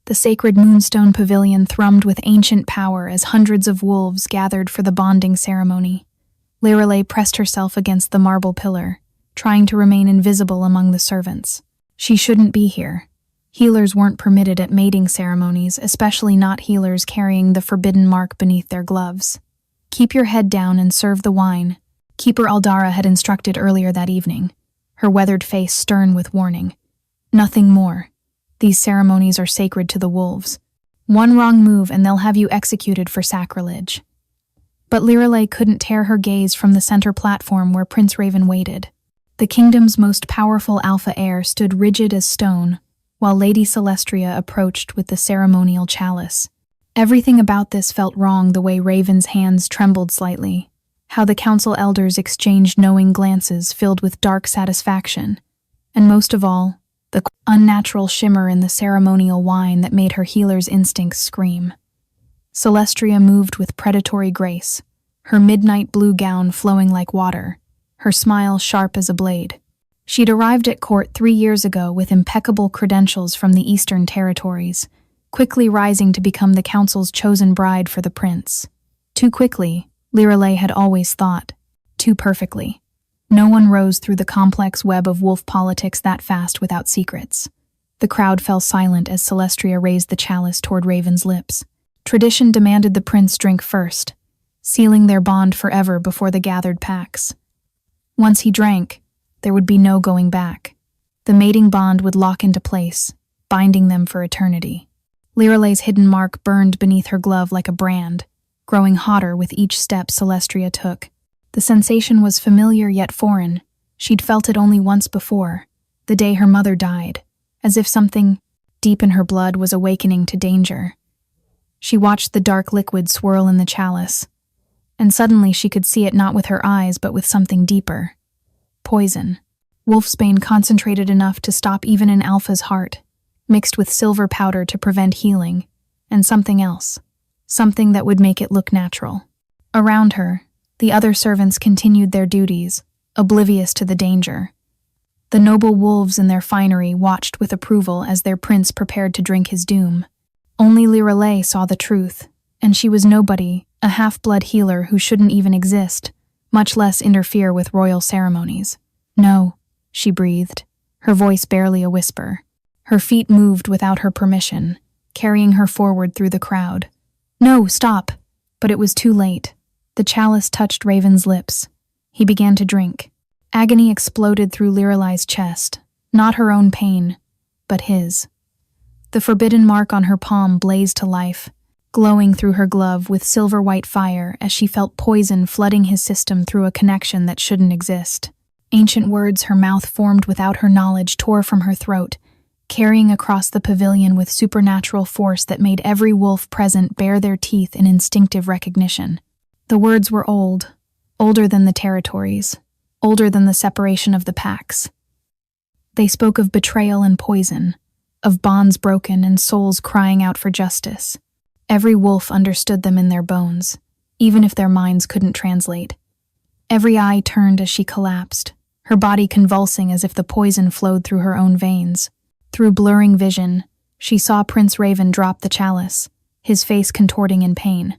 The sacred Moonstone Pavilion thrummed with ancient power as hundreds of wolves gathered for the bonding ceremony. Lirelei pressed herself against the marble pillar, trying to remain invisible among the servants. She shouldn't be here. Healers weren't permitted at mating ceremonies, especially not healers carrying the forbidden mark beneath their gloves. Keep your head down and serve the wine, Keeper Aldara had instructed earlier that evening, her weathered face stern with warning. Nothing more. These ceremonies are sacred to the wolves. One wrong move and they'll have you executed for sacrilege. But Lirelei couldn't tear her gaze from the center platform where Prince Raven waited. The kingdom's most powerful alpha heir stood rigid as stone, while Lady Celestria approached with the ceremonial chalice. Everything about this felt wrong, the way Raven's hands trembled slightly, how the council elders exchanged knowing glances filled with dark satisfaction, and most of all, the unnatural shimmer in the ceremonial wine that made her healer's instincts scream. Celestria moved with predatory grace, her midnight blue gown flowing like water, her smile sharp as a blade. She'd arrived at court 3 years ago with impeccable credentials from the Eastern Territories, quickly rising to become the council's chosen bride for the prince. Too quickly, Lirelei had always thought. Too perfectly. No one rose through the complex web of wolf politics that fast without secrets. The crowd fell silent as Celestria raised the chalice toward Raven's lips. Tradition demanded the prince drink first, sealing their bond forever before the gathered packs. Once he drank, there would be no going back. The mating bond would lock into place, binding them for eternity. Lirelei's hidden mark burned beneath her glove like a brand, growing hotter with each step Celestria took. The sensation was familiar yet foreign. She'd felt it only once before, the day her mother died, as if something deep in her blood was awakening to danger. She watched the dark liquid swirl in the chalice, and suddenly she could see it not with her eyes but with something deeper. Poison. Wolfsbane concentrated enough to stop even an alpha's heart, mixed with silver powder to prevent healing, and something else. Something that would make it look natural. Around her, the other servants continued their duties, oblivious to the danger. The noble wolves in their finery watched with approval as their prince prepared to drink his doom. Only Lirelei saw the truth, and she was nobody, a half-blood healer who shouldn't even exist, much less interfere with royal ceremonies. No, she breathed, her voice barely a whisper. Her feet moved without her permission, carrying her forward through the crowd. No, stop! But it was too late. The chalice touched Raven's lips. He began to drink. Agony exploded through Lirelei's chest, not her own pain, but his. The forbidden mark on her palm blazed to life, glowing through her glove with silver-white fire as she felt poison flooding his system through a connection that shouldn't exist. Ancient words her mouth formed without her knowledge tore from her throat, carrying across the pavilion with supernatural force that made every wolf present bare their teeth in instinctive recognition. The words were old, older than the territories, older than the separation of the packs. They spoke of betrayal and poison, of bonds broken and souls crying out for justice. Every wolf understood them in their bones, even if their minds couldn't translate. Every eye turned as she collapsed, her body convulsing as if the poison flowed through her own veins. Through blurring vision, she saw Prince Raven drop the chalice, his face contorting in pain.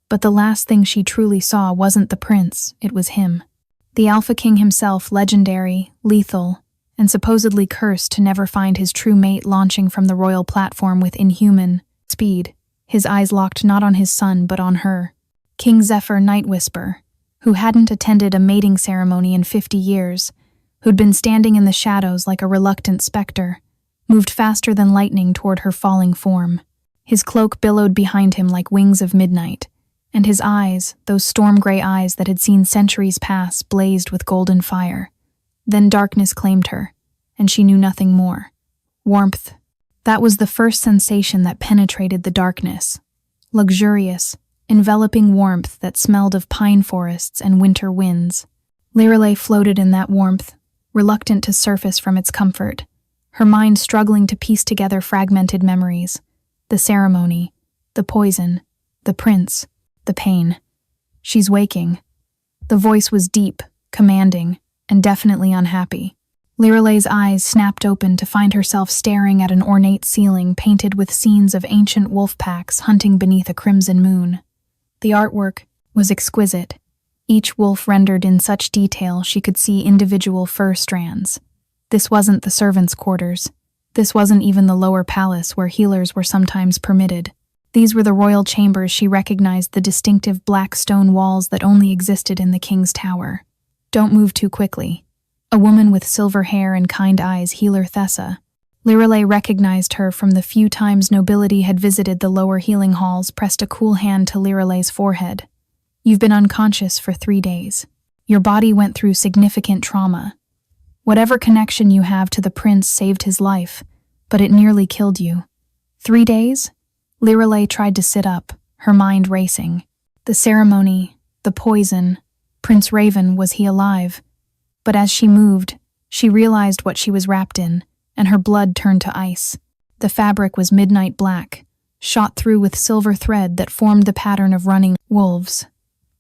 But the last thing she truly saw wasn't the prince, it was him. The Alpha King himself, legendary, lethal, and supposedly cursed to never find his true mate, launching from the royal platform with inhuman speed, his eyes locked not on his son but on her. King Zephyr Night Whisper, who hadn't attended a mating ceremony in 50 years, who'd been standing in the shadows like a reluctant specter, moved faster than lightning toward her falling form. His cloak billowed behind him like wings of midnight, and his eyes, those storm-gray eyes that had seen centuries pass, blazed with golden fire. Then darkness claimed her, and she knew nothing more. Warmth. That was the first sensation that penetrated the darkness. Luxurious, enveloping warmth that smelled of pine forests and winter winds. Lirelei floated in that warmth, reluctant to surface from its comfort, her mind struggling to piece together fragmented memories. The ceremony, the poison, the prince, the pain. She's waking. The voice was deep, commanding, and definitely unhappy. Liralay's eyes snapped open to find herself staring at an ornate ceiling painted with scenes of ancient wolf packs hunting beneath a crimson moon. The artwork was exquisite, each wolf rendered in such detail she could see individual fur strands. This wasn't the servants' quarters. This wasn't even the lower palace where healers were sometimes permitted. These were the royal chambers. She recognized the distinctive black stone walls that only existed in the king's tower. Don't move too quickly. A woman with silver hair and kind eyes, Healer Thessa. Liralay recognized her from the few times nobility had visited the lower healing halls, pressed a cool hand to Liralay's forehead. You've been unconscious for 3 days. Your body went through significant trauma. Whatever connection you have to the prince saved his life, but it nearly killed you. 3 days? Liralay tried to sit up, her mind racing. The ceremony, the poison, Prince Raven, was he alive? But as she moved, she realized what she was wrapped in, and her blood turned to ice. The fabric was midnight black, shot through with silver thread that formed the pattern of running wolves.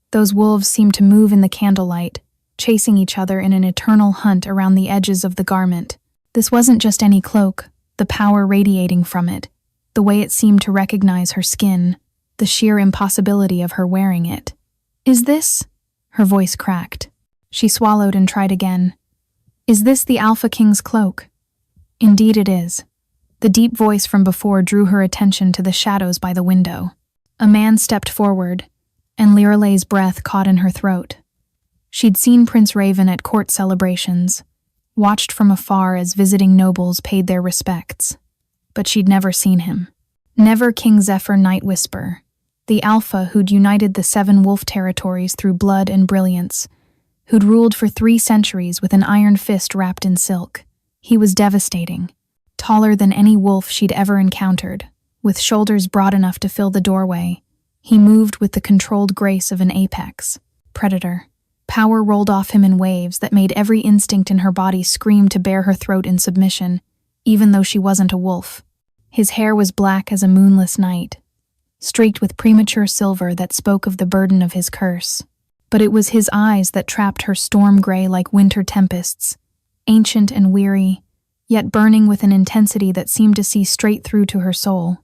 Those wolves seemed to move in the candlelight, chasing each other in an eternal hunt around the edges of the garment. This wasn't just any cloak, the power radiating from it, the way it seemed to recognize her skin, the sheer impossibility of her wearing it. Is this? Her voice cracked. She swallowed and tried again. Is this the Alpha King's cloak? Indeed it is. The deep voice from before drew her attention to the shadows by the window. A man stepped forward, and Liralay's breath caught in her throat. She'd seen Prince Raven at court celebrations, watched from afar as visiting nobles paid their respects. But she'd never seen him. Never King Zephyr Night Whisper, the Alpha who'd united the 7 wolf territories through blood and brilliance, who'd ruled for 3 centuries with an iron fist wrapped in silk. He was devastating, taller than any wolf she'd ever encountered, with shoulders broad enough to fill the doorway. He moved with the controlled grace of an apex predator. Power rolled off him in waves that made every instinct in her body scream to bare her throat in submission, even though she wasn't a wolf. His hair was black as a moonless night, streaked with premature silver that spoke of the burden of his curse. But it was his eyes that trapped her, storm gray like winter tempests, ancient and weary, yet burning with an intensity that seemed to see straight through to her soul.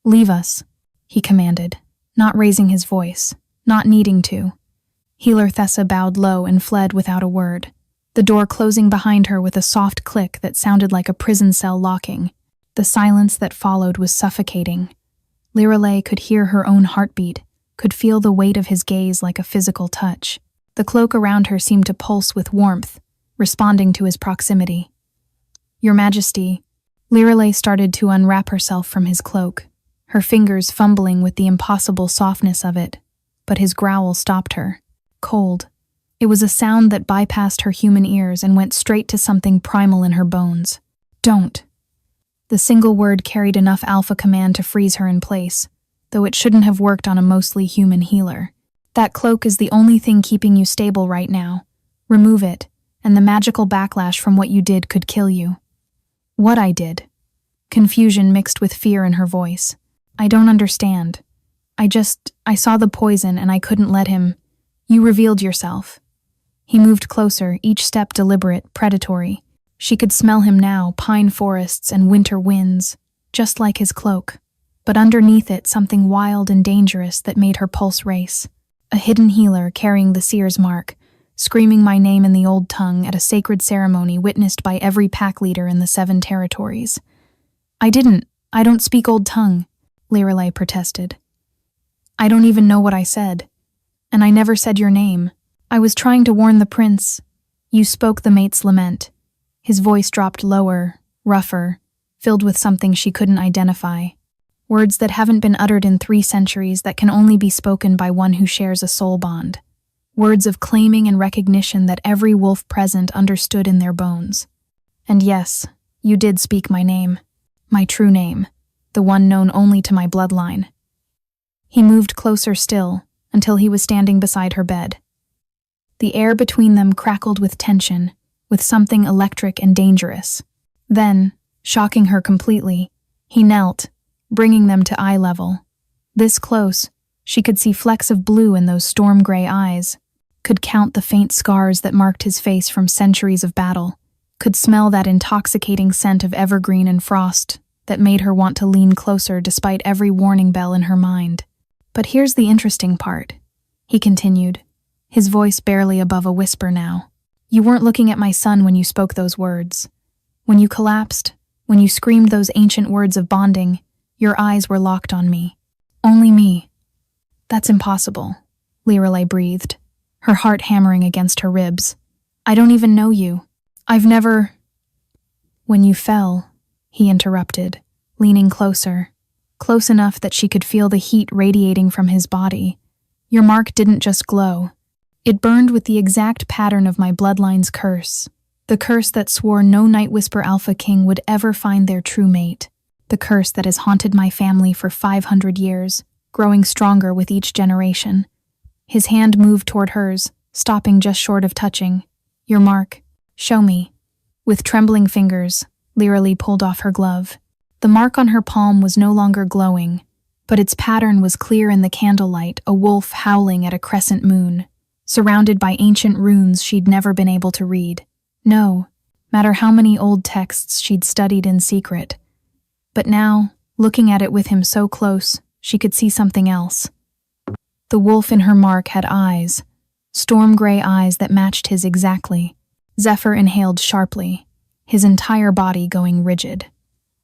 "Leave us," he commanded, not raising his voice, not needing to. Healer Thessa bowed low and fled without a word, the door closing behind her with a soft click that sounded like a prison cell locking. The silence that followed was suffocating. Liralay could hear her own heartbeat, could feel the weight of his gaze like a physical touch. The cloak around her seemed to pulse with warmth, responding to his proximity. "Your Majesty," Liralay started to unwrap herself from his cloak, her fingers fumbling with the impossible softness of it, but his growl stopped her. Cold. It was a sound that bypassed her human ears and went straight to something primal in her bones. "Don't." The single word carried enough alpha command to freeze her in place, though it shouldn't have worked on a mostly human healer. "That cloak is the only thing keeping you stable right now. Remove it, and the magical backlash from what you did could kill you." "What I did?" Confusion mixed with fear in her voice. "I don't understand. I saw the poison and I couldn't let him. You revealed yourself." He moved closer, each step deliberate, predatory. She could smell him now, pine forests and winter winds, just like his cloak. But underneath it, something wild and dangerous that made her pulse race. A hidden healer carrying the seer's mark, screaming my name in the old tongue at a sacred ceremony witnessed by every pack leader in the 7 territories. I don't speak old tongue," Liralay protested. "I don't even know what I said. And I never said your name. I was trying to warn the prince." "You spoke the mate's lament." His voice dropped lower, rougher, filled with something she couldn't identify. Words that haven't been uttered in 3 centuries, that can only be spoken by one who shares a soul bond. Words of claiming and recognition that every wolf present understood in their bones. "And yes, you did speak my name. My true name. The one known only to my bloodline." He moved closer still, until he was standing beside her bed. The air between them crackled with tension, with something electric and dangerous. Then, shocking her completely, he knelt, bringing them to eye level. This close, she could see flecks of blue in those storm-gray eyes, could count the faint scars that marked his face from centuries of battle, could smell that intoxicating scent of evergreen and frost that made her want to lean closer despite every warning bell in her mind. "But here's the interesting part," he continued, his voice barely above a whisper now. "You weren't looking at my son when you spoke those words. When you collapsed, when you screamed those ancient words of bonding, your eyes were locked on me. Only me." "That's impossible," Lirelei breathed, her heart hammering against her ribs. "I don't even know you. I've never—" "When you fell," he interrupted, leaning closer, close enough that she could feel the heat radiating from his body, "your mark didn't just glow. It burned with the exact pattern of my bloodline's curse, the curse that swore no Night Whisper Alpha King would ever find their true mate, the curse that has haunted my family for 500 years, growing stronger with each generation." His hand moved toward hers, stopping just short of touching. "Your mark. Show me." With trembling fingers, Lirelei pulled off her glove. The mark on her palm was no longer glowing, but its pattern was clear in the candlelight, a wolf howling at a crescent moon, surrounded by ancient runes she'd never been able to read. No matter how many old texts she'd studied in secret. But now, looking at it with him so close, she could see something else. The wolf in her mark had eyes, storm-gray eyes that matched his exactly. Zephyr inhaled sharply, his entire body going rigid.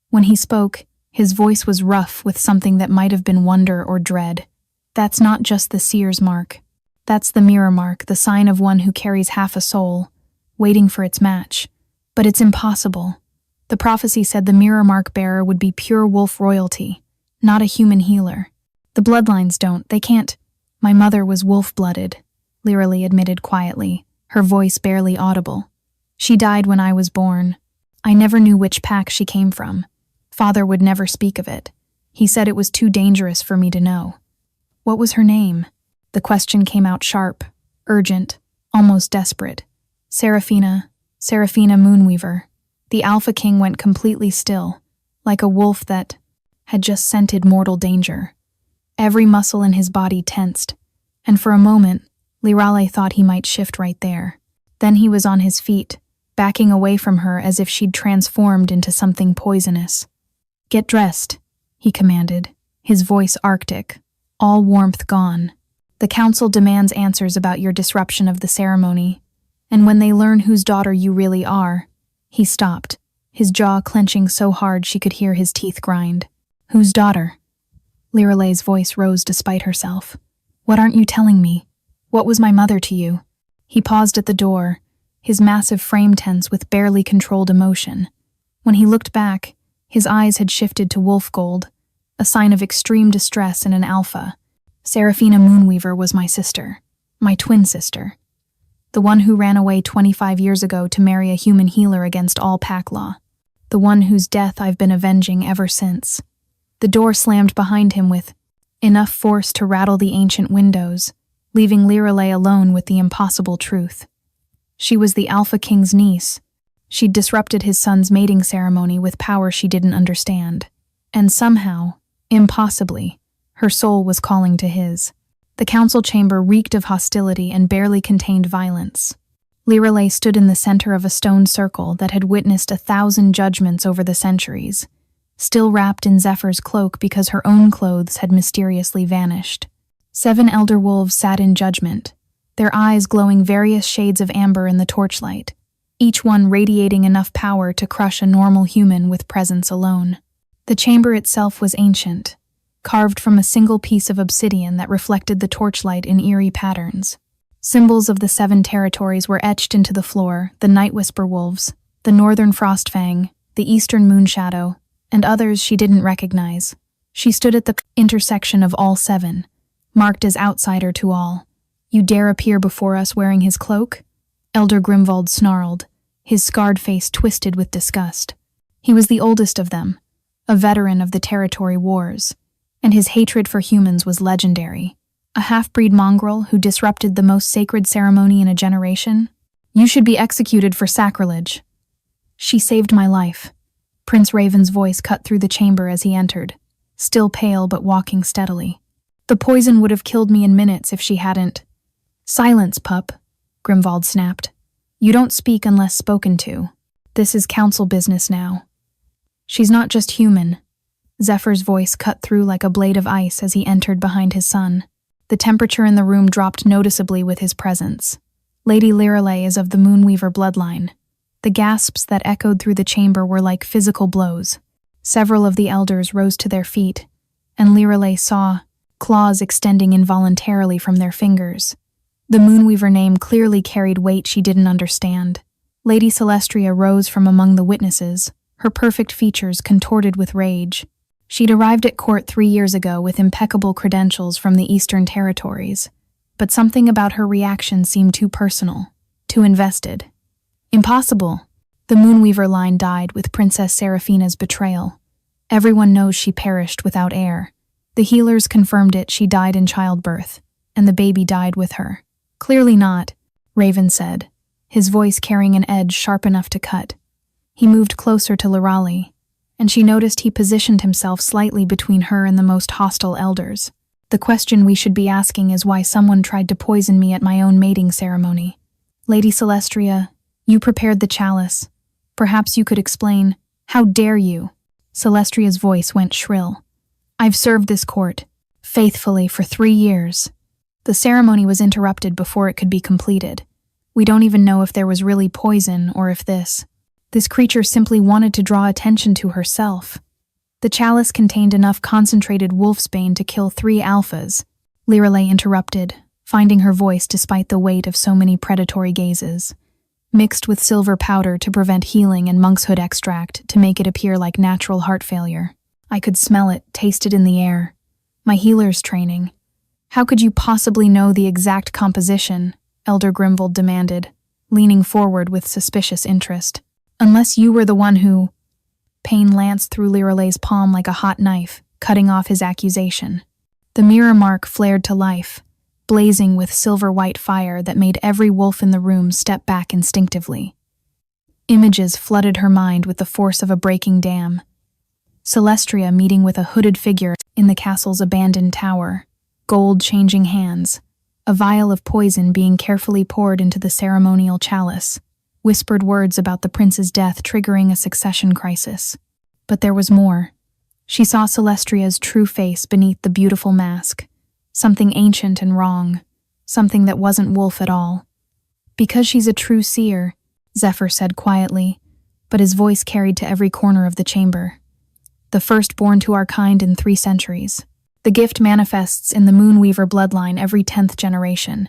When he spoke, his voice was rough with something that might have been wonder or dread. "That's not just the seer's mark. That's the mirror mark, the sign of one who carries half a soul, waiting for its match. But it's impossible. The prophecy said the mirror mark bearer would be pure wolf royalty, not a human healer. The bloodlines don't, they can't." "My mother was wolf-blooded," Lirelei admitted quietly, her voice barely audible. "She died when I was born. I never knew which pack she came from. Father would never speak of it. He said it was too dangerous for me to know." "What was her name?" The question came out sharp, urgent, almost desperate. Seraphina Moonweaver." The Alpha King went completely still, like a wolf that had just scented mortal danger. Every muscle in his body tensed, and for a moment, Lirelei thought he might shift right there. Then he was on his feet, backing away from her as if she'd transformed into something poisonous. "Get dressed," he commanded, his voice arctic, all warmth gone. "The council demands answers about your disruption of the ceremony, and when they learn whose daughter you really are—" He stopped, his jaw clenching so hard she could hear his teeth grind. "Whose daughter?" Lirelei's voice rose despite herself. "What aren't you telling me? What was my mother to you?" He paused at the door, his massive frame tense with barely controlled emotion. When he looked back, his eyes had shifted to wolf gold, a sign of extreme distress in an alpha. "Seraphina Moonweaver was my sister, my twin sister. The one who ran away 25 years ago to marry a human healer against all pack law. The one whose death I've been avenging ever since." The door slammed behind him with enough force to rattle the ancient windows, leaving Lirelei alone with the impossible truth. She was the Alpha King's niece. She'd disrupted his son's mating ceremony with power she didn't understand. And somehow, impossibly, her soul was calling to his. The council chamber reeked of hostility and barely contained violence. Lirelei stood in the center of a stone circle that had witnessed 1,000 judgments over the centuries, still wrapped in Zephyr's cloak because her own clothes had mysteriously vanished. 7 elder wolves sat in judgment, their eyes glowing various shades of amber in the torchlight, each one radiating enough power to crush a normal human with presence alone. The chamber itself was ancient, carved from a single piece of obsidian that reflected the torchlight in eerie patterns. Symbols of the 7 territories were etched into the floor: the Night Whisper Wolves, the Northern Frostfang, the Eastern Moonshadow, and others she didn't recognize. She stood at the intersection of all 7, marked as outsider to all. "You dare appear before us wearing his cloak?" Elder Grimwald snarled, his scarred face twisted with disgust. He was the oldest of them, a veteran of the territory wars, and his hatred for humans was legendary. A half-breed mongrel who disrupted the most sacred ceremony in a generation? "You should be executed for sacrilege." "She saved my life." Prince Raven's voice cut through the chamber as he entered, still pale but walking steadily. "The poison would have killed me in minutes if she hadn't." "Silence, pup," Grimwald snapped. "You don't speak unless spoken to." This is council business now. She's not just human. Zephyr's voice cut through like a blade of ice as he entered behind his son. The temperature in the room dropped noticeably with his presence. Lady Lirelei is of the Moonweaver bloodline. The gasps that echoed through the chamber were like physical blows. Several of the elders rose to their feet, and Lirelei saw claws extending involuntarily from their fingers. The Moonweaver name clearly carried weight she didn't understand. Lady Celestria rose from among the witnesses, her perfect features contorted with rage. She'd arrived at court 3 years ago with impeccable credentials from the Eastern Territories, but something about her reaction seemed too personal, too invested. Impossible! The Moonweaver line died with Princess Seraphina's betrayal. Everyone knows she perished without heir. The healers confirmed it. She died in childbirth, and the baby died with her. Clearly not, Raven said, his voice carrying an edge sharp enough to cut. He moved closer to Lirali, and she noticed he positioned himself slightly between her and the most hostile elders. The question we should be asking is why someone tried to poison me at my own mating ceremony. Lady Celestria, you prepared the chalice. Perhaps you could explain. How dare you? Celestria's voice went shrill. I've served this court, faithfully, for 3 years. The ceremony was interrupted before it could be completed. We don't even know if there was really poison or if this creature simply wanted to draw attention to herself. The chalice contained enough concentrated wolfsbane to kill 3 alphas. Lirelei interrupted, finding her voice despite the weight of so many predatory gazes. Mixed with silver powder to prevent healing and monkshood extract to make it appear like natural heart failure. I could smell it, taste it in the air. My healer's training. How could you possibly know the exact composition? Elder Grimvold demanded, leaning forward with suspicious interest. Unless you were the one who… Pain lanced through Lirelei's palm like a hot knife, cutting off his accusation. The mirror mark flared to life, blazing with silver-white fire that made every wolf in the room step back instinctively. Images flooded her mind with the force of a breaking dam. Celestria meeting with a hooded figure in the castle's abandoned tower, gold changing hands, a vial of poison being carefully poured into the ceremonial chalice, whispered words about the prince's death triggering a succession crisis. But there was more. She saw Celestria's true face beneath the beautiful mask, something ancient and wrong, something that wasn't wolf at all. Because she's a true seer, Zephyr said quietly, but his voice carried to every corner of the chamber. The firstborn to our kind in 3 centuries. The gift manifests in the Moonweaver bloodline every 10th generation.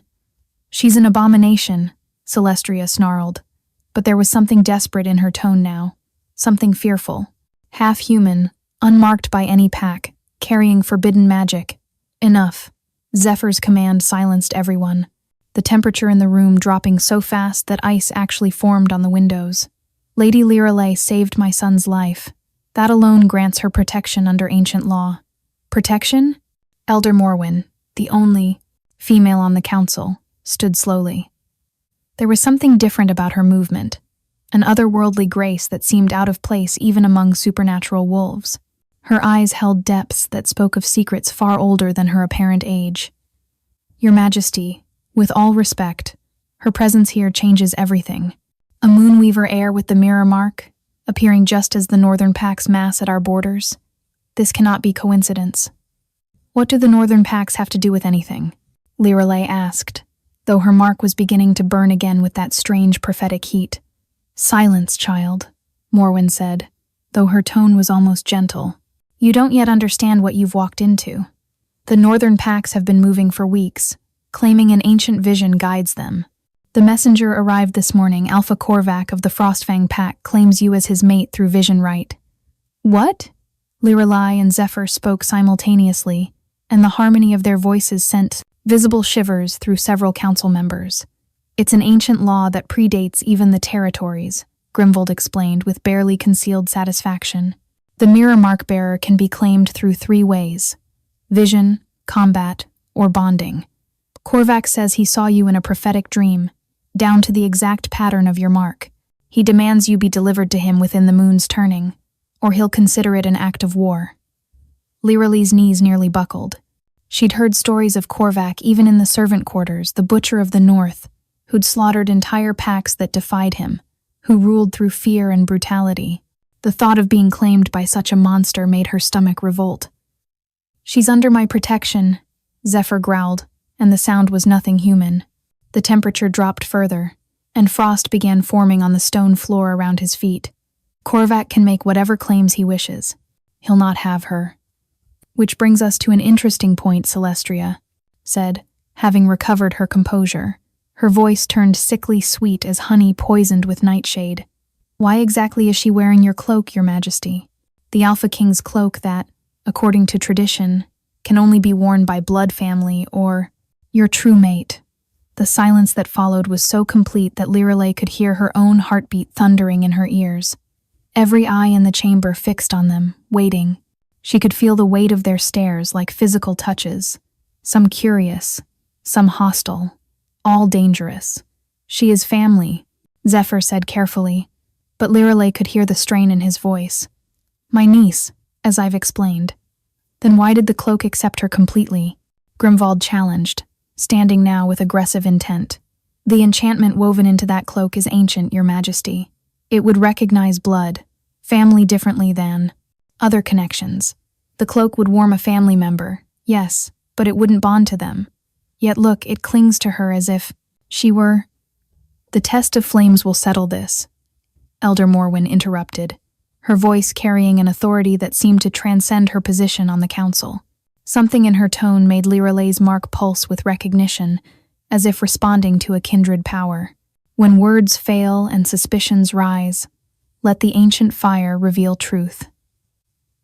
She's an abomination, Celestria snarled. But there was something desperate in her tone now, something fearful. Half-human, unmarked by any pack, carrying forbidden magic. Enough. Zephyr's command silenced everyone, the temperature in the room dropping so fast that ice actually formed on the windows. Lady Lirelei saved my son's life. That alone grants her protection under ancient law. Protection? Elder Morwen, the only female on the council, stood slowly. There was something different about her movement, an otherworldly grace that seemed out of place even among supernatural wolves. Her eyes held depths that spoke of secrets far older than her apparent age. Your Majesty, with all respect, her presence here changes everything. A Moonweaver heir with the mirror mark, appearing just as the Northern Packs mass at our borders. This cannot be coincidence. What do the Northern Packs have to do with anything? Lirelei asked, though her mark was beginning to burn again with that strange prophetic heat. Silence, child, Morwen said, though her tone was almost gentle. You don't yet understand what you've walked into. The Northern Packs have been moving for weeks, claiming an ancient vision guides them. The messenger arrived this morning. Alpha Korvac of the Frostfang Pack claims you as his mate through vision right. What? Lirelei and Zephyr spoke simultaneously, and the harmony of their voices sent visible shivers through several council members. It's an ancient law that predates even the territories, Grimvold explained with barely concealed satisfaction. The mirror mark bearer can be claimed through 3 ways: vision, combat, or bonding. Korvac says he saw you in a prophetic dream, down to the exact pattern of your mark. He demands you be delivered to him within the moon's turning, or he'll consider it an act of war. Lirelei's knees nearly buckled. She'd heard stories of Korvac even in the servant quarters, the butcher of the north, who'd slaughtered entire packs that defied him, who ruled through fear and brutality. The thought of being claimed by such a monster made her stomach revolt. "She's under my protection," Zephyr growled, and the sound was nothing human. The temperature dropped further, and frost began forming on the stone floor around his feet. "Korvac can make whatever claims he wishes. He'll not have her." "Which brings us to an interesting point," Celestria said, having recovered her composure. Her voice turned sickly sweet as honey poisoned with nightshade. "Why exactly is she wearing your cloak, Your Majesty? The Alpha King's cloak that, according to tradition, can only be worn by blood family or your true mate." The silence that followed was so complete that Lirelei could hear her own heartbeat thundering in her ears. Every eye in the chamber fixed on them, waiting. She could feel the weight of their stares like physical touches, some curious, some hostile, all dangerous. "She is family," Zephyr said carefully, but Lirelei could hear the strain in his voice. "My niece, as I've explained." "Then why did the cloak accept her completely?" Grimwald challenged, standing now with aggressive intent. "The enchantment woven into that cloak is ancient, Your Majesty. It would recognize blood, family differently than other connections. The cloak would warm a family member, yes, but it wouldn't bond to them. Yet look, it clings to her as if she were—" "The test of flames will settle this," Elder Morwen interrupted, her voice carrying an authority that seemed to transcend her position on the council. Something in her tone made Lirelei's mark pulse with recognition, as if responding to a kindred power. "When words fail and suspicions rise, let the ancient fire reveal truth."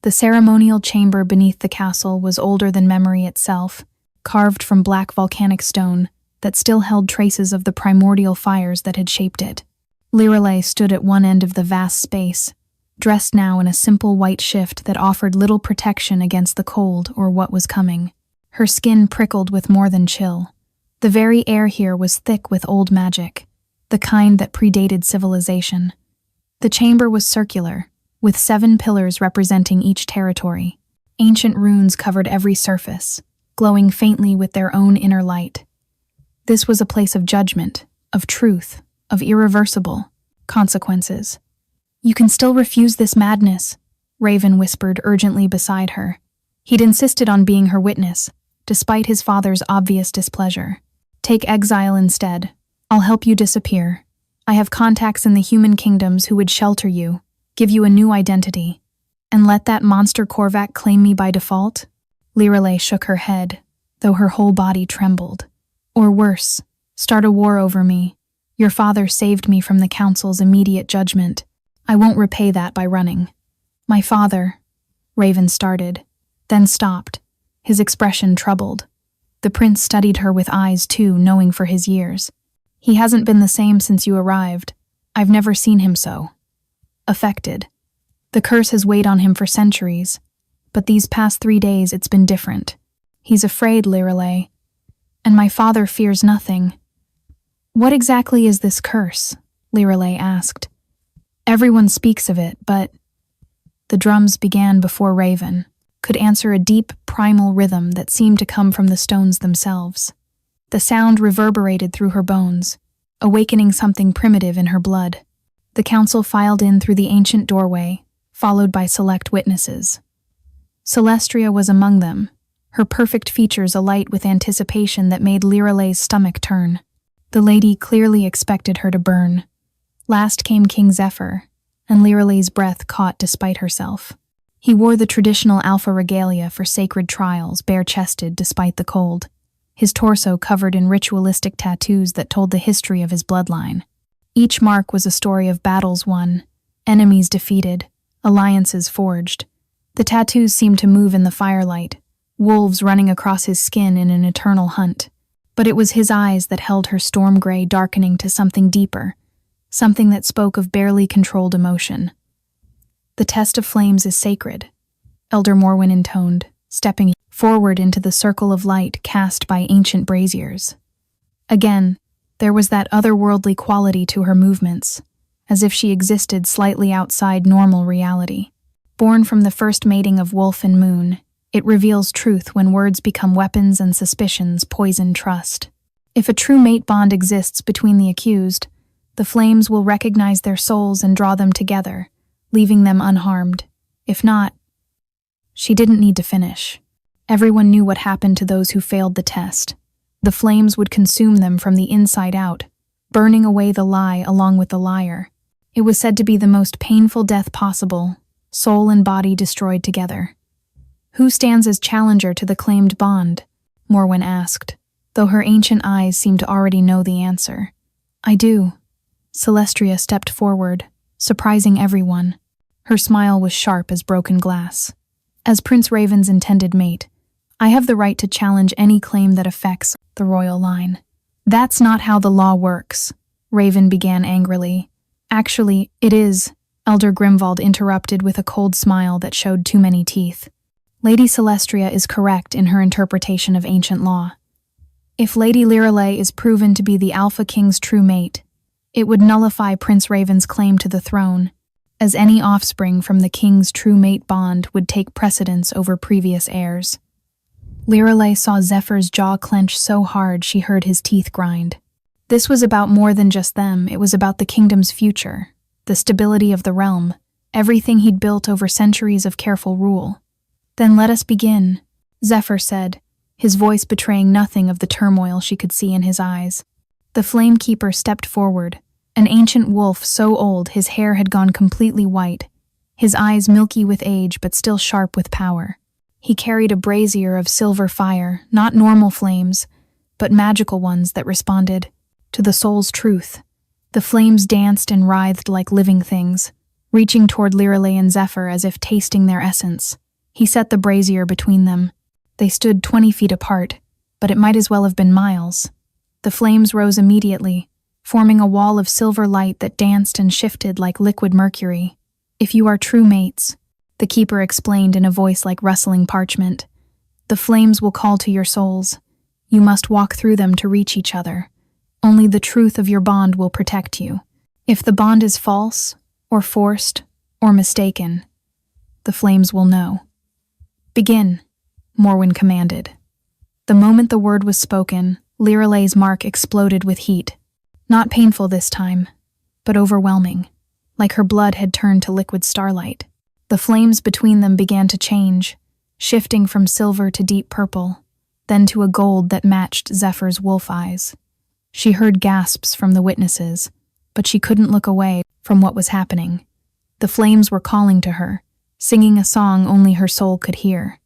The ceremonial chamber beneath the castle was older than memory itself, carved from black volcanic stone that still held traces of the primordial fires that had shaped it. Lirelei stood at one end of the vast space, dressed now in a simple white shift that offered little protection against the cold or what was coming. Her skin prickled with more than chill. The very air here was thick with old magic, the kind that predated civilization. The chamber was circular, with 7 pillars representing each territory. Ancient runes covered every surface, glowing faintly with their own inner light. This was a place of judgment, of truth, of irreversible consequences. "You can still refuse this madness," Raven whispered urgently beside her. He'd insisted on being her witness, despite his father's obvious displeasure. "Take exile instead. I'll help you disappear. I have contacts in the human kingdoms who would shelter you, give you a new identity. And let that monster Korvac claim me by default?" Lirelei shook her head, though her whole body trembled. "Or worse, start a war over me. Your father saved me from the council's immediate judgment. I won't repay that by running." "My father," Raven started, then stopped, his expression troubled. The prince studied her with eyes too, knowing for his years. "He hasn't been the same since you arrived. I've never seen him so affected. The curse has weighed on him for centuries, but these past 3 days it's been different. He's afraid, Lirelei, and my father fears nothing." "What exactly is this curse?" Lirelei asked. "Everyone speaks of it, but—" The drums began before Raven could answer a deep, primal rhythm that seemed to come from the stones themselves. The sound reverberated through her bones, awakening something primitive in her blood. The council filed in through the ancient doorway, followed by select witnesses. Celestria was among them, her perfect features alight with anticipation that made Lirelei's stomach turn. The lady clearly expected her to burn. Last came King Zephyr, and Lirelei's breath caught despite herself. He wore the traditional alpha regalia for sacred trials, bare-chested despite the cold, his torso covered in ritualistic tattoos that told the history of his bloodline. Each mark was a story of battles won, enemies defeated, alliances forged. The tattoos seemed to move in the firelight, wolves running across his skin in an eternal hunt. But it was his eyes that held her storm gray darkening to something deeper, something that spoke of barely controlled emotion. "The test of flames is sacred," Elder Morwen intoned, stepping forward into the circle of light cast by ancient braziers. Again, there was that otherworldly quality to her movements, as if she existed slightly outside normal reality. Born from the first mating of wolf and moon, it reveals truth when words become weapons and suspicions poison trust. If a true mate bond exists between the accused, The flames will recognize their souls and draw them together, leaving them unharmed. If not, she didn't need to finish. Everyone knew what happened to those who failed the test. The flames would consume them from the inside out, burning away the lie along with the liar. It was said to be the most painful death possible, soul and body destroyed together. Who stands as challenger to the claimed bond? Morwen asked, though her ancient eyes seemed to already know the answer. I do. Celestria stepped forward, surprising everyone. Her smile was sharp as broken glass. As Prince Raven's intended mate, I have the right to challenge any claim that affects the royal line. That's not how the law works, Raven began angrily. Actually, it is, Elder Grimwald interrupted with a cold smile that showed too many teeth. Lady Celestria is correct in her interpretation of ancient law. If Lady Lirelei is proven to be the Alpha King's true mate, it would nullify Prince Raven's claim to the throne, as any offspring from the king's true mate bond would take precedence over previous heirs. Lirelei saw Zephyr's jaw clench so hard she heard his teeth grind. This was about more than just them, it was about the kingdom's future, the stability of the realm, everything he'd built over centuries of careful rule. Then let us begin, Zephyr said, his voice betraying nothing of the turmoil she could see in his eyes. The Flamekeeper stepped forward, an ancient wolf so old his hair had gone completely white, his eyes milky with age but still sharp with power. He carried a brazier of silver fire, not normal flames, but magical ones that responded to the soul's truth. The flames danced and writhed like living things, reaching toward Lirelei and Zephyr as if tasting their essence. He set the brazier between them. They stood 20 feet apart, but it might as well have been miles. The flames rose immediately, forming a wall of silver light that danced and shifted like liquid mercury. If you are true mates, the keeper explained in a voice like rustling parchment, the flames will call to your souls. You must walk through them to reach each other. Only the truth of your bond will protect you. If the bond is false, or forced, or mistaken, the flames will know. Begin, Morwen commanded. The moment the word was spoken, Lirelei's mark exploded with heat. Not painful this time, but overwhelming, like her blood had turned to liquid starlight. The flames between them began to change, shifting from silver to deep purple, then to a gold that matched Zephyr's wolf eyes. She heard gasps from the witnesses, but she couldn't look away from what was happening. The flames were calling to her, singing a song only her soul could hear.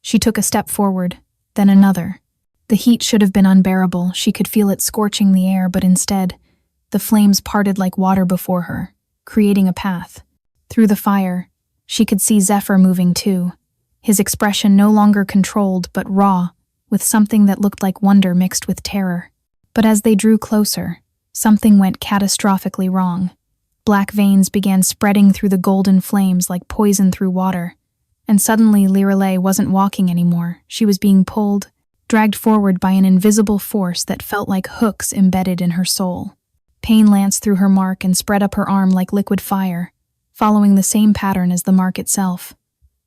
She took a step forward, then another. The heat should have been unbearable, she could feel it scorching the air, but instead, the flames parted like water before her, creating a path. Through the fire, she could see Zephyr moving too, his expression no longer controlled but raw, with something that looked like wonder mixed with terror. But as they drew closer, something went catastrophically wrong. Black veins began spreading through the golden flames like poison through water, and suddenly Lirelei wasn't walking anymore. She was being pulled, dragged forward by an invisible force that felt like hooks embedded in her soul. Pain lanced through her mark and spread up her arm like liquid fire, following the same pattern as the mark itself.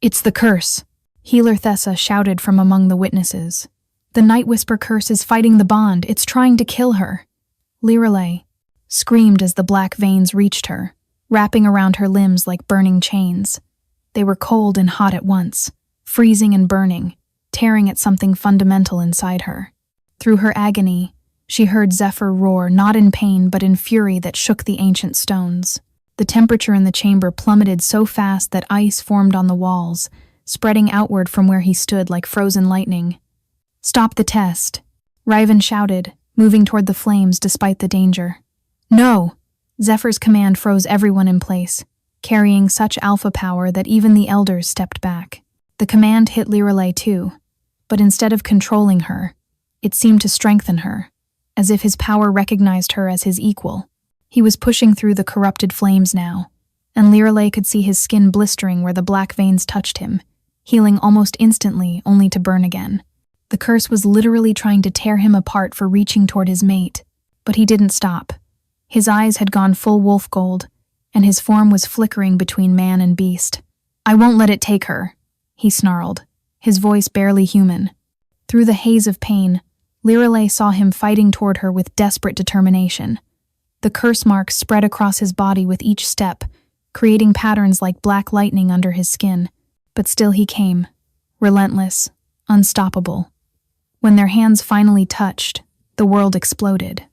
It's the curse, Healer Thessa shouted from among the witnesses. The Night Whisper curse is fighting the bond, it's trying to kill her. Lirelei screamed as the black veins reached her, wrapping around her limbs like burning chains. They were cold and hot at once, freezing and burning, tearing at something fundamental inside her. Through her agony, she heard Zephyr roar, not in pain but in fury that shook the ancient stones. The temperature in the chamber plummeted so fast that ice formed on the walls, spreading outward from where he stood like frozen lightning. Stop the test, Raven shouted, moving toward the flames despite the danger. No! Zephyr's command froze everyone in place, carrying such alpha power that even the elders stepped back. The command hit Lirelei too, but instead of controlling her, it seemed to strengthen her, as if his power recognized her as his equal. He was pushing through the corrupted flames now, and Lirelei could see his skin blistering where the black veins touched him, healing almost instantly only to burn again. The curse was literally trying to tear him apart for reaching toward his mate, but he didn't stop. His eyes had gone full wolf gold, and his form was flickering between man and beast. I won't let it take her, he snarled, his voice barely human. Through the haze of pain, Lirelei saw him fighting toward her with desperate determination. The curse marks spread across his body with each step, creating patterns like black lightning under his skin. But still he came, relentless, unstoppable. When their hands finally touched, the world exploded.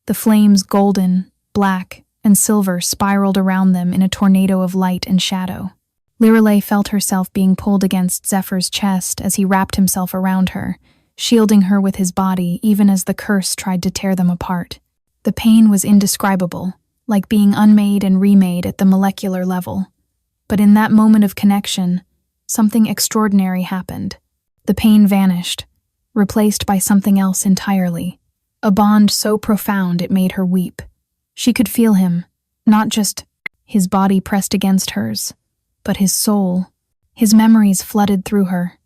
The flames, golden, black, and silver, spiraled around them in a tornado of light and shadow. Lirelei felt herself being pulled against Zephyr's chest as he wrapped himself around her, shielding her with his body even as the curse tried to tear them apart. The pain was indescribable, like being unmade and remade at the molecular level. But in that moment of connection, something extraordinary happened. The pain vanished, replaced by something else entirely. A bond so profound it made her weep. She could feel him, not just his body pressed against hers, but his soul. His memories flooded through her.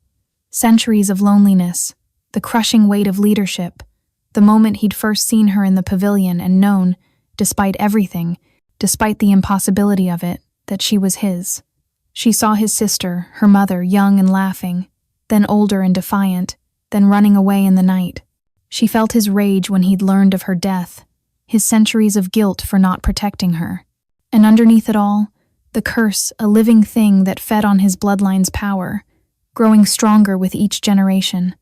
Centuries of loneliness, the crushing weight of leadership, the moment he'd first seen her in the pavilion and known, despite everything, despite the impossibility of it, that she was his. She saw his sister, her mother, young and laughing, then older and defiant, then running away in the night. She felt his rage when he'd learned of her death, his centuries of guilt for not protecting her. And underneath it all, the curse, a living thing that fed on his bloodline's power, growing stronger with each generation.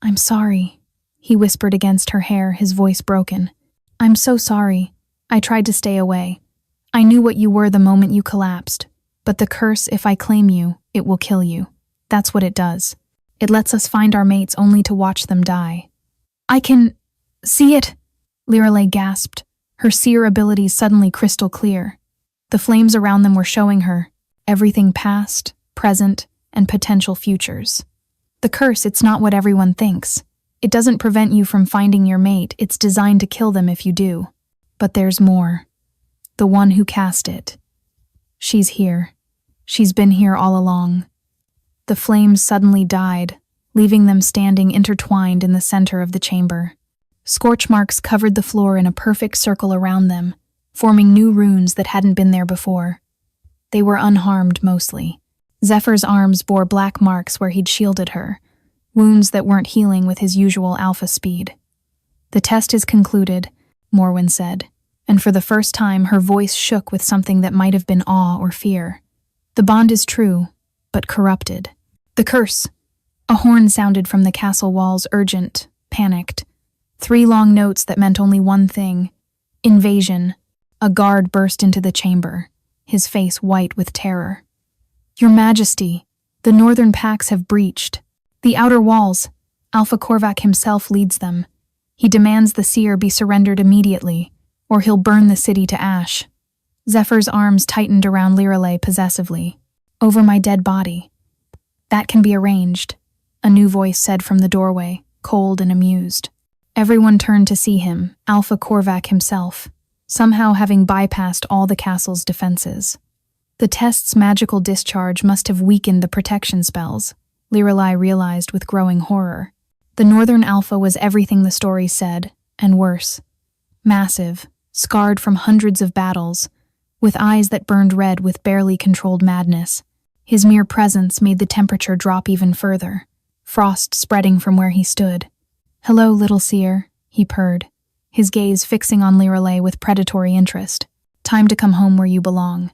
"I'm sorry," he whispered against her hair, his voice broken. "I'm so sorry. I tried to stay away. I knew what you were the moment you collapsed. But the curse, if I claim you, it will kill you. That's what it does. It lets us find our mates only to watch them die." "I can see it," Lirelei gasped, her seer abilities suddenly crystal clear. The flames around them were showing her everything past, present, and potential futures. The curse, it's not what everyone thinks. It doesn't prevent you from finding your mate, it's designed to kill them if you do. But there's more. The one who cast it. She's here. She's been here all along. The flames suddenly died, leaving them standing intertwined in the center of the chamber. Scorch marks covered the floor in a perfect circle around them, forming new runes that hadn't been there before. They were unharmed mostly. Zephyr's arms bore black marks where he'd shielded her, wounds that weren't healing with his usual alpha speed. "The test is concluded," Morwen said, and for the first time her voice shook with something that might have been awe or fear. "The bond is true, but corrupted." "The curse!" A horn sounded from the castle walls, urgent, panicked. 3 long notes that meant only one thing: invasion. A guard burst into the chamber, his face white with terror. "Your Majesty, the northern packs have breached. The outer walls. Alpha Korvac himself leads them. He demands the seer be surrendered immediately, or he'll burn the city to ash." Zephyr's arms tightened around Lirelei possessively. "Over my dead body." "That can be arranged," a new voice said from the doorway, cold and amused. Everyone turned to see him, Alpha Korvac himself, somehow having bypassed all the castle's defenses. The test's magical discharge must have weakened the protection spells, Lirelei realized with growing horror. The Northern Alpha was everything the story said, and worse. Massive, scarred from hundreds of battles, with eyes that burned red with barely controlled madness. His mere presence made the temperature drop even further, frost spreading from where he stood. "Hello, little seer," he purred, his gaze fixing on Lirelei with predatory interest. "Time to come home where you belong."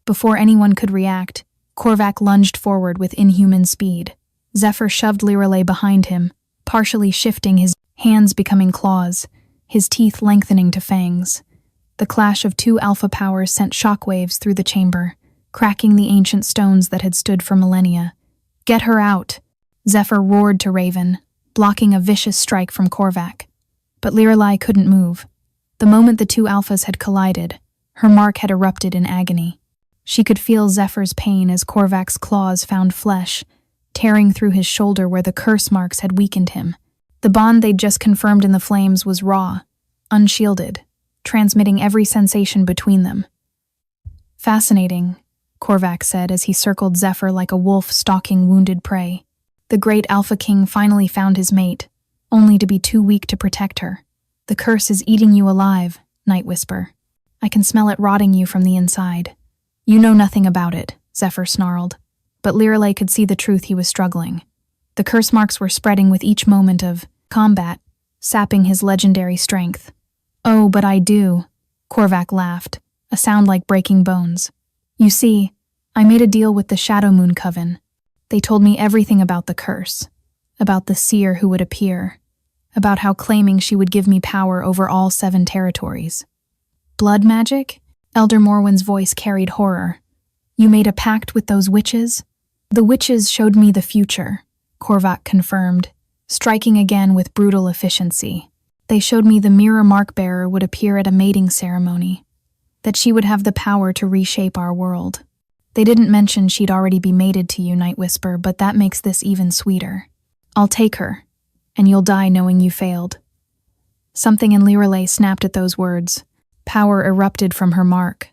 Before anyone could react, Korvac lunged forward with inhuman speed. Zephyr shoved Lirelei behind him, partially shifting, his hands becoming claws, his teeth lengthening to fangs. The clash of 2 alpha powers sent shockwaves through the chamber, cracking the ancient stones that had stood for millennia. "Get her out!" Zephyr roared to Raven, blocking a vicious strike from Korvac. But Lirelei couldn't move. The moment the 2 alphas had collided, her mark had erupted in agony. She could feel Zephyr's pain as Korvac's claws found flesh, tearing through his shoulder where the curse marks had weakened him. The bond they'd just confirmed in the flames was raw, unshielded, transmitting every sensation between them. "Fascinating," Korvac said as he circled Zephyr like a wolf stalking wounded prey. The great Alpha King finally found his mate, only to be too weak to protect her. "The curse is eating you alive," Night Whisper. "I can smell it rotting you from the inside." "You know nothing about it," Zephyr snarled. But Lirelei could see the truth. He was struggling. The curse marks were spreading with each moment of combat, sapping his legendary strength. "Oh, but I do," Korvac laughed, a sound like breaking bones. You see, I made a deal with the Shadow Moon Coven. They told me everything about the curse, about the seer who would appear, about how claiming she would give me power over all 7 territories. Blood magic? Elder Morwen's voice carried horror. You made a pact with those witches? The witches showed me the future, Korvac confirmed, striking again with brutal efficiency. They showed me the mirror mark-bearer would appear at a mating ceremony, that she would have the power to reshape our world. They didn't mention she'd already be mated to you, Night Whisper, but that makes this even sweeter. I'll take her, and you'll die knowing you failed. Something in Lirelei snapped at those words. Power erupted from her mark.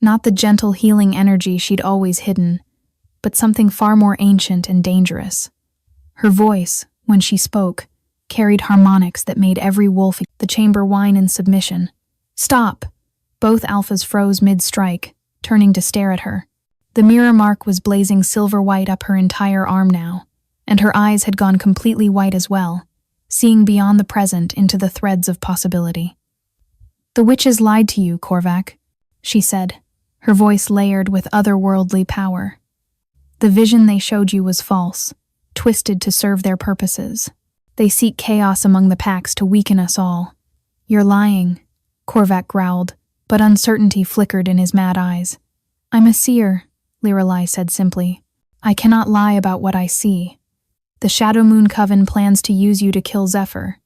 Not the gentle healing energy she'd always hidden, but something far more ancient and dangerous. Her voice, when she spoke, carried harmonics that made every wolf in the chamber whine in submission. Stop! Both alphas froze mid-strike, turning to stare at her. The mirror mark was blazing silver-white up her entire arm now, and her eyes had gone completely white as well, seeing beyond the present into the threads of possibility. The witches lied to you, Korvac, she said, her voice layered with otherworldly power. The vision they showed you was false, twisted to serve their purposes. They seek chaos among the packs to weaken us all. You're lying, Korvac growled, but uncertainty flickered in his mad eyes. I'm a seer, Lirelei said simply. I cannot lie about what I see. The Shadow Moon Coven plans to use you to kill Zephyr.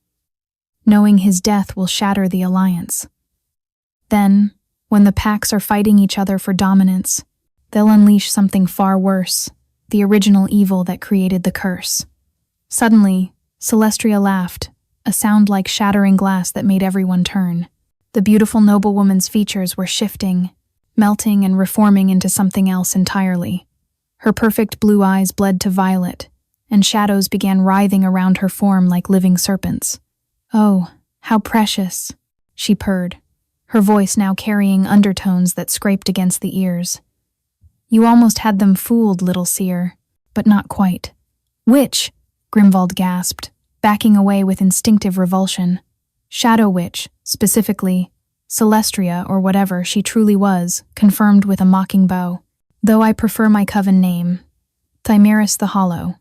Knowing his death will shatter the alliance. Then, when the packs are fighting each other for dominance, they'll unleash something far worse, the original evil that created the curse. Suddenly, Celestria laughed, a sound like shattering glass that made everyone turn. The beautiful noblewoman's features were shifting, melting and reforming into something else entirely. Her perfect blue eyes bled to violet, and shadows began writhing around her form like living serpents. Oh, how precious, she purred, her voice now carrying undertones that scraped against the ears. You almost had them fooled, little seer, but not quite. Witch, Grimwald gasped, backing away with instinctive revulsion. Shadow Witch, specifically, Celestria or whatever she truly was, confirmed with a mocking bow. Though I prefer my coven name, Thimeris the Hollow.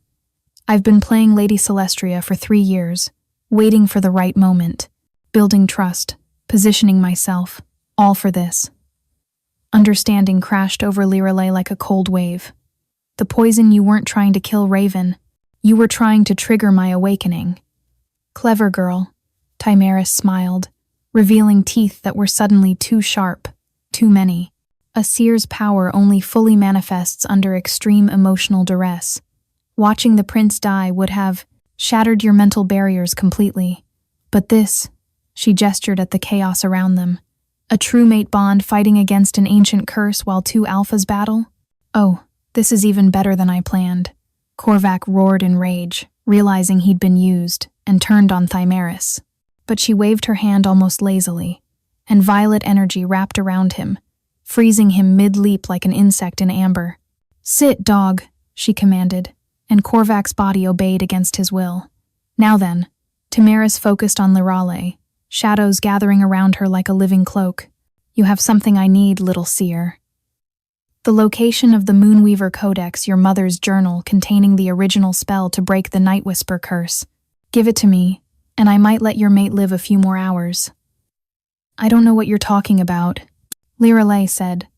I've been playing Lady Celestria for 3 years, waiting for the right moment, building trust, positioning myself, all for this. Understanding crashed over Lirelei like a cold wave. The poison you weren't trying to kill Raven, you were trying to trigger my awakening. Clever girl, Thimeris smiled, revealing teeth that were suddenly too sharp, too many. A seer's power only fully manifests under extreme emotional duress. Watching the prince die would have shattered your mental barriers completely. But this, she gestured at the chaos around them, a true mate bond fighting against an ancient curse while 2 alphas battle? Oh, this is even better than I planned. Korvac roared in rage, realizing he'd been used, and turned on Thimeris. But she waved her hand almost lazily, and violet energy wrapped around him, freezing him mid-leap like an insect in amber. Sit, dog, she commanded, and Korvac's body obeyed against his will. Now then, Thimeris focused on Lirelei, shadows gathering around her like a living cloak. You have something I need, little seer. The location of the Moonweaver Codex, your mother's journal containing the original spell to break the Night Whisper curse. Give it to me, and I might let your mate live a few more hours. I don't know what you're talking about, Lirelei said,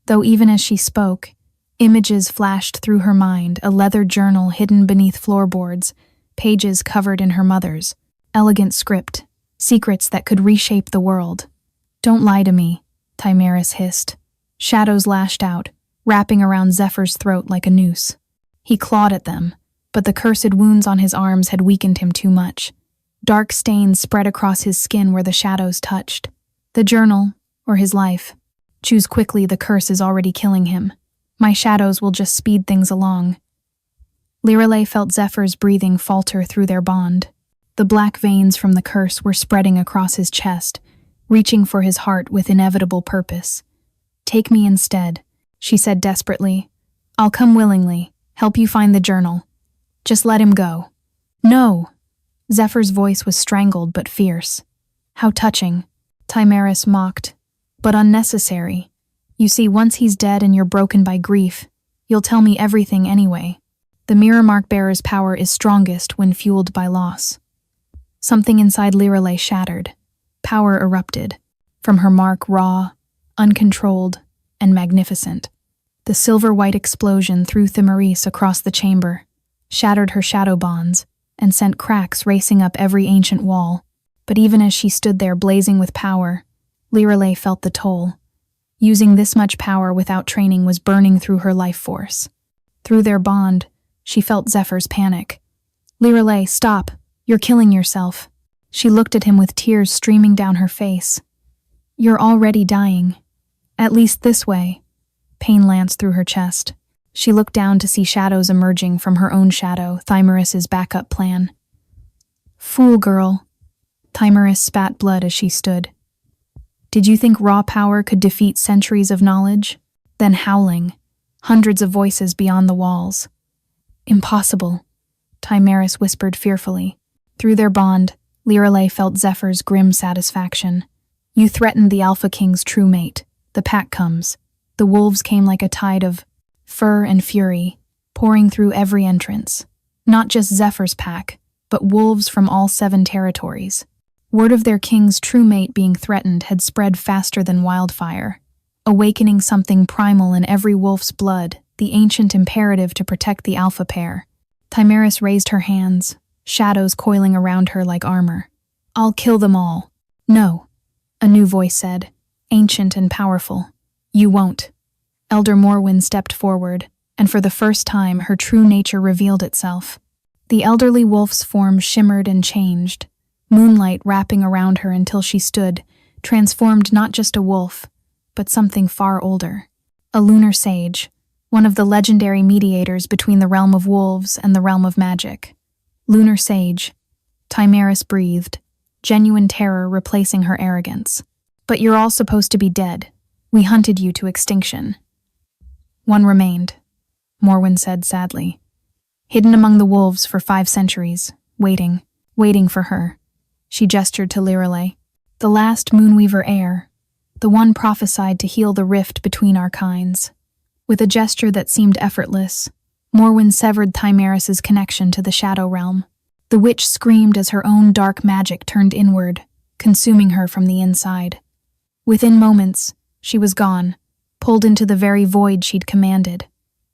though even as she spoke, images flashed through her mind, a leather journal hidden beneath floorboards, pages covered in her mother's, elegant script, secrets that could reshape the world. Don't lie to me, Thimeris hissed. Shadows lashed out, wrapping around Zephyr's throat like a noose. He clawed at them, but the cursed wounds on his arms had weakened him too much. Dark stains spread across his skin where the shadows touched. The journal, or his life. Choose quickly, the curse is already killing him. My shadows will just speed things along. Lirelei felt Zephyr's breathing falter through their bond. The black veins from the curse were spreading across his chest, reaching for his heart with inevitable purpose. Take me instead, she said desperately. I'll come willingly, help you find the journal. Just let him go. No! Zephyr's voice was strangled but fierce. How touching, Thimeris mocked, but unnecessary. You see, once he's dead and you're broken by grief, you'll tell me everything anyway. The mirror mark bearer's power is strongest when fueled by loss. Something inside Lirelei shattered. Power erupted. From her mark raw, uncontrolled, and magnificent. The silver-white explosion threw Thimaris across the chamber, shattered her shadow bonds, and sent cracks racing up every ancient wall. But even as she stood there blazing with power, Lirelei felt the toll. Using this much power without training was burning through her life force. Through their bond, she felt Zephyr's panic. Lirelei, stop! You're killing yourself. She looked at him with tears streaming down her face. You're already dying. At least this way. Pain lanced through her chest. She looked down to see shadows emerging from her own shadow, Thimaris' backup plan. Fool girl. Thimaris spat blood as she stood. Did you think raw power could defeat centuries of knowledge? Then howling. Hundreds of voices beyond the walls. Impossible, Thimaris whispered fearfully. Through their bond, Lirelei felt Zephyr's grim satisfaction. You threatened the Alpha King's true mate. The pack comes. The wolves came like a tide of fur and fury, pouring through every entrance. Not just Zephyr's pack, but wolves from all 7 territories. Word of their king's true mate being threatened had spread faster than wildfire, awakening something primal in every wolf's blood, the ancient imperative to protect the alpha pair. Thimaris raised her hands, shadows coiling around her like armor. I'll kill them all. No, a new voice said, ancient and powerful. You won't. Elder Morwen stepped forward, and for the first time her true nature revealed itself. The elderly wolf's form shimmered and changed, moonlight wrapping around her until she stood, transformed not just a wolf, but something far older. A lunar sage, one of the legendary mediators between the realm of wolves and the realm of magic. Lunar sage, Thimaris breathed, genuine terror replacing her arrogance. But you're all supposed to be dead. We hunted you to extinction. One remained, Morwen said sadly. Hidden among the wolves for 5 centuries, waiting for her. She gestured to Lirelei. The last Moonweaver heir, the one prophesied to heal the rift between our kinds. With a gesture that seemed effortless, Morwen severed Thimaris' connection to the Shadow Realm. The witch screamed as her own dark magic turned inward, consuming her from the inside. Within moments, she was gone, pulled into the very void she'd commanded.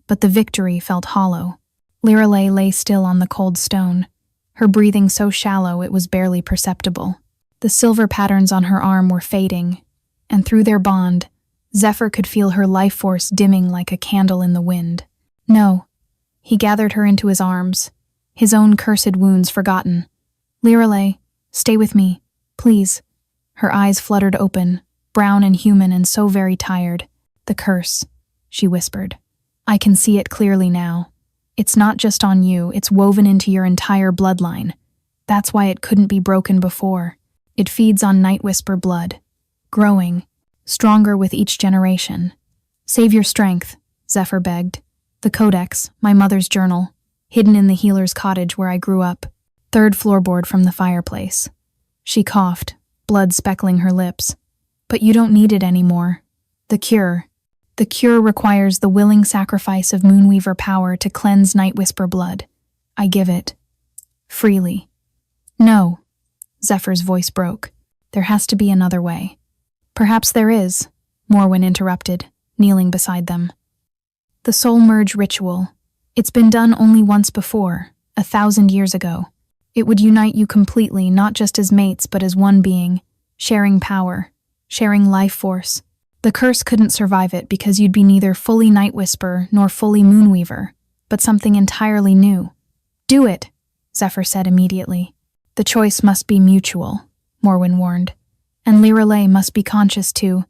But the victory felt hollow. Lirelei lay still on the cold stone, her breathing so shallow it was barely perceptible. The silver patterns on her arm were fading, and through their bond, Zephyr could feel her life force dimming like a candle in the wind. No. He gathered her into his arms, his own cursed wounds forgotten. Lirelei, stay with me, please. Her eyes fluttered open, brown and human and so very tired. The curse, she whispered. I can see it clearly now. It's not just on you, it's woven into your entire bloodline. That's why it couldn't be broken before. It feeds on Night Whisper blood, growing, stronger with each generation. Save your strength, Zephyr begged. The codex, my mother's journal, hidden in the healer's cottage where I grew up, 3rd floorboard from the fireplace. She coughed, blood speckling her lips. But you don't need it anymore. The cure requires the willing sacrifice of Moonweaver power to cleanse Night Whisper blood. I give it. Freely. No, Zephyr's voice broke. There has to be another way. Perhaps there is, Morwen interrupted, kneeling beside them. The soul merge ritual. It's been done only once before, 1,000 years ago. It would unite you completely, not just as mates, but as one being, sharing power, sharing life force. The curse couldn't survive it because you'd be neither fully Night Whisper nor fully Moonweaver, but something entirely new. Do it, Zephyr said immediately. The choice must be mutual, Morwen warned. And Lirelei must be conscious too.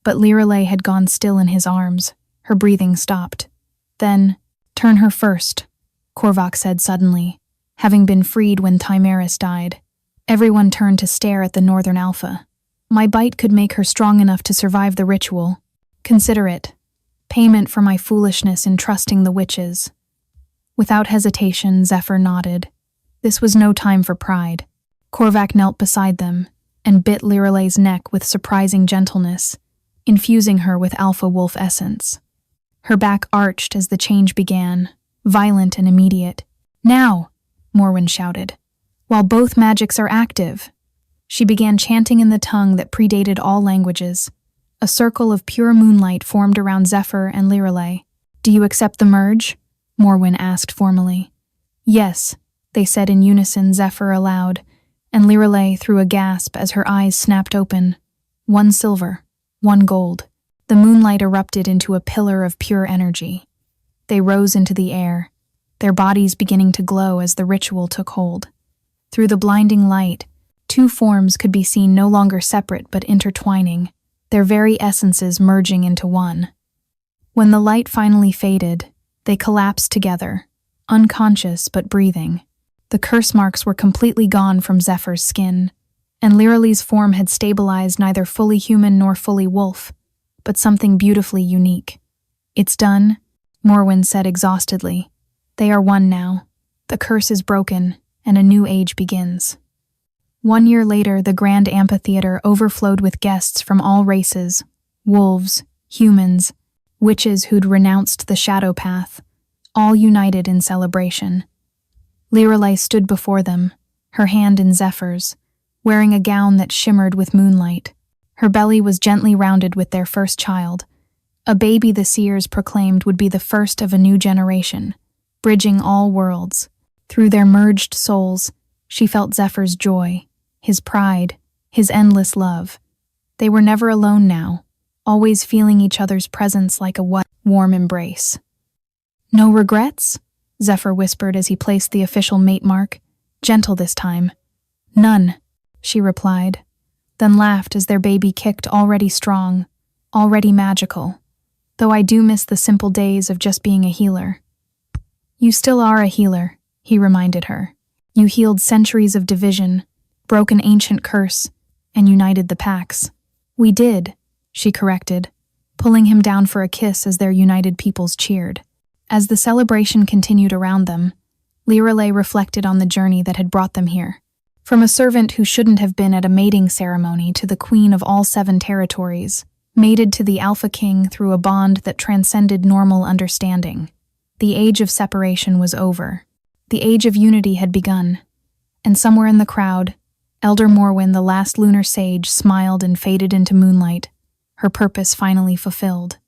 But Lirelei had gone still in his arms. Her breathing stopped. Then, turn her first, Korvac said suddenly, having been freed when Thimaris died. Everyone turned to stare at the Northern Alpha. My bite could make her strong enough to survive the ritual. Consider it. Payment for my foolishness in trusting the witches. Without hesitation, Zephyr nodded. This was no time for pride. Korvac knelt beside them and bit Lirelei's neck with surprising gentleness. infusing her with alpha wolf essence. Her back arched as the change began, violent and immediate. "Now!" Morwen shouted. "While both magics are active." She began chanting in the tongue that predated all languages. A circle of pure moonlight formed around Zephyr and Lirelei. "Do you accept the merge?" Morwen asked formally. "Yes," they said in unison, Zephyr aloud, and Lirelei threw a gasp as her eyes snapped open. 1 silver, 1 gold. The moonlight erupted into a pillar of pure energy. They rose into the air, their bodies beginning to glow as the ritual took hold. Through the blinding light, 2 forms could be seen no longer separate but intertwining, their very essences merging into one. When the light finally faded, they collapsed together, unconscious but breathing. The curse marks were completely gone from Zephyr's skin, and Lirelei's form had stabilized, neither fully human nor fully wolf, but something beautifully unique. "It's done," Morwen said exhaustedly. "They are one now. The curse is broken, and a new age begins." 1 year later, the grand amphitheater overflowed with guests from all races: wolves, humans, witches who'd renounced the shadow path, all united in celebration. Lirelei stood before them, her hand in Zephyr's, wearing a gown that shimmered with moonlight. Her belly was gently rounded with their first child, a baby the seers proclaimed would be the first of a new generation, bridging all worlds. Through their merged souls, she felt Zephyr's joy, his pride, his endless love. They were never alone now, always feeling each other's presence like a warm embrace. "No regrets?" Zephyr whispered as he placed the official mate mark, gentle this time. "None," she replied, then laughed as their baby kicked, already strong, already magical. "Though I do miss the simple days of just being a healer." "You still are a healer," he reminded her. "You healed centuries of division, broke an ancient curse, and united the packs." "We did," she corrected, pulling him down for a kiss as their united peoples cheered. As the celebration continued around them, Lirelei reflected on the journey that had brought them here. From a servant who shouldn't have been at a mating ceremony to the queen of all 7 territories, mated to the Alpha King through a bond that transcended normal understanding. The age of separation was over. The age of unity had begun. And somewhere in the crowd, Elder Morwen, the last lunar sage, smiled and faded into moonlight, her purpose finally fulfilled.